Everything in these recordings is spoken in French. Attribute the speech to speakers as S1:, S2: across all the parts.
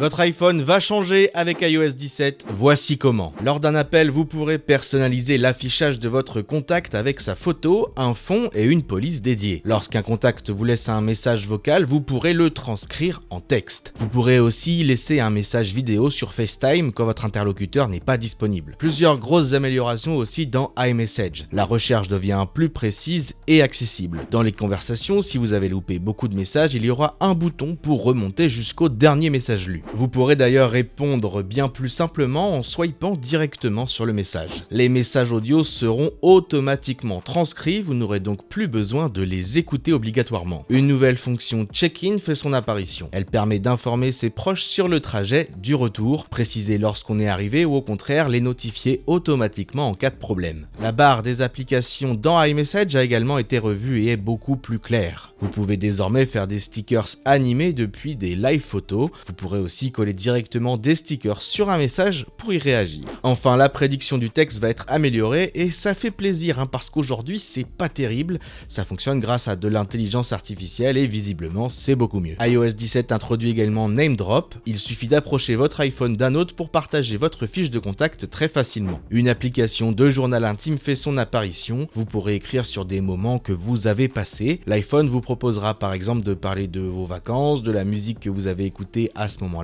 S1: Votre iPhone va changer avec iOS 17, voici comment. Lors d'un appel, vous pourrez personnaliser l'affichage de votre contact avec sa photo, un fond et une police dédiée. Lorsqu'un contact vous laisse un message vocal, vous pourrez le transcrire en texte. Vous pourrez aussi laisser un message vidéo sur FaceTime quand votre interlocuteur n'est pas disponible. Plusieurs grosses améliorations aussi dans iMessage. La recherche devient plus précise et accessible. Dans les conversations, si vous avez loupé beaucoup de messages, il y aura un bouton pour remonter jusqu'au dernier message lu. Vous pourrez d'ailleurs répondre bien plus simplement en swipant directement sur le message. Les messages audio seront automatiquement transcrits, vous n'aurez donc plus besoin de les écouter obligatoirement. Une nouvelle fonction check-in fait son apparition. Elle permet d'informer ses proches sur le trajet du retour, préciser lorsqu'on est arrivé ou au contraire les notifier automatiquement en cas de problème. La barre des applications dans iMessage a également été revue et est beaucoup plus claire. Vous pouvez désormais faire des stickers animés depuis des live photos. Vous pourrez aussi coller directement des stickers sur un message pour y réagir. Enfin, la prédiction du texte va être améliorée et ça fait plaisir parce qu'aujourd'hui c'est pas terrible. Ça fonctionne grâce à de l'intelligence artificielle et visiblement c'est beaucoup mieux. iOS 17 introduit également Name Drop. Il suffit d'approcher votre iPhone d'un autre pour partager votre fiche de contact très facilement. Une application de journal intime fait son apparition. Vous pourrez écrire sur des moments que vous avez passés. L'iPhone vous proposera par exemple de parler de vos vacances, de la musique que vous avez écoutée à ce moment-là,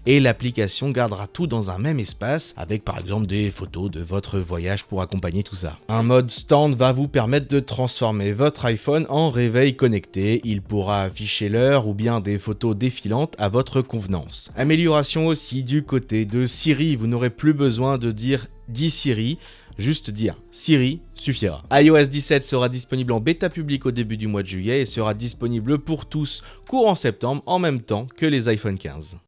S1: et l'application gardera tout dans un même espace avec par exemple des photos de votre voyage pour accompagner tout ça. Un mode stand va vous permettre de transformer votre iPhone en réveil connecté. Il pourra afficher l'heure ou bien des photos défilantes à votre convenance. Amélioration aussi du côté de Siri, vous n'aurez plus besoin de dire « dis Siri », juste dire « Siri » suffira. iOS 17 sera disponible en bêta publique au début du mois de juillet et sera disponible pour tous courant septembre en même temps que les iPhone 15.